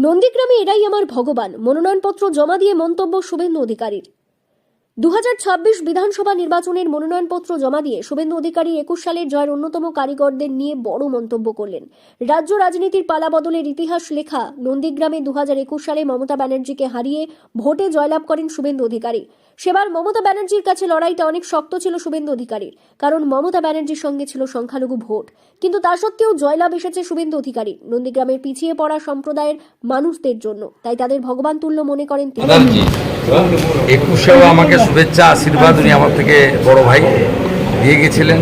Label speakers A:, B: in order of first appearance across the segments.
A: নন্দীগ্রামে এরাই আমার ভগবান, মনোনয়নপত্র জমা দিয়ে মন্তব্য শুভেন্দু অধিকারীর। 2026 বিধানসভা নির্বাচনের মনোনয়নপত্র জমা দিয়ে শুভেন্দু অধিকারী 21 সালের জয়ের অন্যতম কারিগরদের নিয়ে বড় মন্তব্য করলেন। রাজ্য রাজনীতির পালাবদলের ইতিহাস লেখা নন্দীগ্রামে 2021 সালে মমতা ব্যানার্জিকে হারিয়ে ভোটে জয়লাভ করেন শুভেন্দু অধিকারী। সেবার মমতা ব্যানার্জির কাছে লড়াইটা অনেক শক্ত ছিল শুভেন্দু অধিকারীর, কারণ মমতা ব্যানার্জির সঙ্গে ছিল সংখ্যালঘু ভোট। কিন্তু তা সত্ত্বেও জয়লাভ এসেছে শুভেন্দু অধিকারী নন্দীগ্রামের পিছিয়ে পড়া সম্প্রদায়ের মানুষদের জন্য, তাই তাদের ভগবান তুল্য মনে করেন তিনি।
B: 21-এও আমাকে শুভেচ্ছা আশীর্বাদ উনি আমার থেকে বড় ভাই দিয়ে গেছিলেন।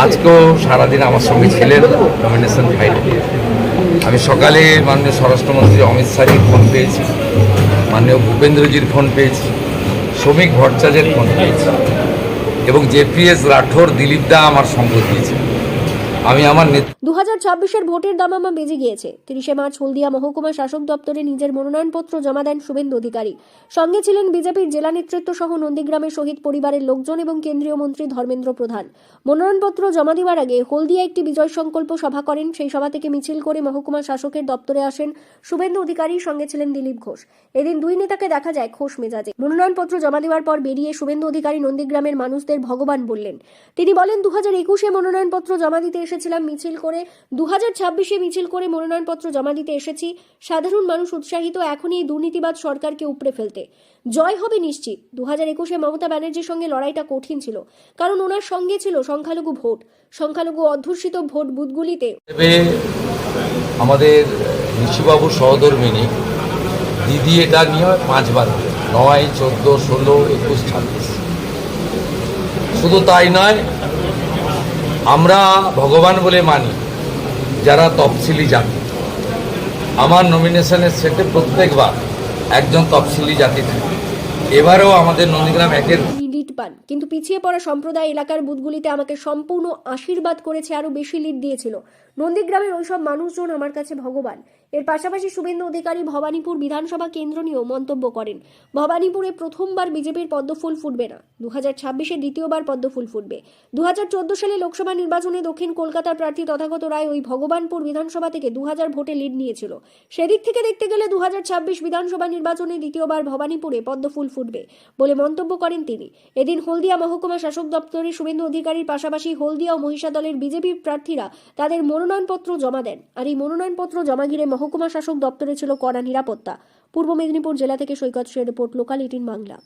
B: আজকেও সারাদিন আমার সঙ্গে ছিলেন নমিনেশন ফাইলে। আমি সকালে মাননীয় স্বরাষ্ট্রমন্ত্রী অমিত শাহের ফোন পেয়েছি, মাননীয় ভূপেন্দ্রজির ফোন পেয়েছি, শ্রমিক ভট্টাচার্যের ফোন পেয়েছি এবং জেপিএস রাঠোর দিলীপ দা আমার সঙ্গ দিয়েছে। আমি আমার
A: 2026-এর ভোটের দামামা বেজে গিয়েছে। 30 মার্চ হলদিয়া মহকুমা শাসক দপ্তরে নিজের মনোনয়নপত্র জমা দেন শুভেন্দু অধিকারী। সঙ্গে ছিলেন বিজেপির জেলা নেতৃত্ব সহ নন্দীগ্রামের শহীদ পরিবারের লোকজন এবং কেন্দ্রীয় মন্ত্রী ধর্মেন্দ্র প্রধান। মনোনয়নপত্র জমা দেওয়ার আগে হলদিয়া একটি বিজয় সংকল্প সভা করেন। সেই সভা থেকে মিছিল করে মহকুমা শাসকের দপ্তরে আসেন শুভেন্দু অধিকারী, সঙ্গে ছিলেন দিলীপ ঘোষ। এদিন দুই নেতাকে দেখা যায় খোশ মেজাজে। মনোনয়নপত্র জমা দেওয়ার পর বেরিয়ে শুভেন্দু অধিকারী নন্দীগ্রামের মানুষদের ভগবান বললেন। তিনি বলেন, 2021-এ মনোনয়নপত্র জমা দিতে এসেছিলাম মিছিল করে, 2026-এ মিছিল করে মনোনয়নপত্র জমা দিতে এসেছি। সাধারণ মানুষ উৎসাহিত এখনই এই দুর্নীতিবাদ সরকারকে উপড়ে ফেলতে। জয় হবে নিশ্চিত। 2021-এ মমতা ব্যানার্জির সঙ্গে লড়াইটা কঠিন ছিল, কারণ ওনার সঙ্গে ছিল সংখ্যালঘু ভোট, সংখ্যালঘু অধ্যুষিত ভোট বুথগুলিতে।
B: আমাদের ঋষিবাবু সহধর্মিনী দিদি এটা নিয়ে 5 বার 9, 14, 16, 21, 26। শুধু তাই নয়, আমরা ভগবান বলে মানি যারা তফসিলি জাতি। আমার নমিনেশনের সেটে প্রত্যেকবার একজন তফসিলি জাতি থাকে। এবারেও আমাদের নন্দীগ্রাম একের
A: লিড পান, কিন্তু পিছিয়ে পড়া সম্প্রদায় এলাকার বুথগুলিতে আমাকে সম্পূর্ণ আশীর্বাদ করেছে, আরো বেশি লিড দিয়েছিল। নন্দীগ্রামের ওইসব মানুষজন আমার কাছে ভগবান। এর পাশাপাশি শুভেন্দু অধিকারী ভবানীপুর বিধানসভা কেন্দ্র নিয়েও মন্তব্য করেন। ভবানীপুরে প্রথমবার বিজেপির পদ্মফুল ফুটবে না, 2026-এ দ্বিতীয়বার পদ্মফুল ফুটবে। 2014 সালে লোকসভা নির্বাচনে দক্ষিণ কলকাতার প্রার্থী তথাগত রায় ওই ভগবানপুর বিধানসভা থেকে 2000 ভোটে লিড নিয়েছিল। সেদিক থেকে দেখতে গেলে 2026 বিধানসভা নির্বাচনে দ্বিতীয়বার ভবানীপুরে পদ্মফুল ফুটবে বলে মন্তব্য করেন তিনি। এদিন হলদিয়া মহকুমা শাসক দপ্তরে শুভেন্দু অধিকারীর পাশাপাশি হলদিয়া ও মহিষা দলের বিজেপি প্রার্থীরা তাদের মনোনয়নপত্র জমা দেন। আর এই মনোনয়নপত্র জমা ঘিরে মহকুমা শাসক দপ্তরে ছিল কড়া নিরাপত্তা। পূর্ব মেদিনীপুর জেলা থেকে সৈকত শের রিপোর্ট, লোকাল 18 বাংলা।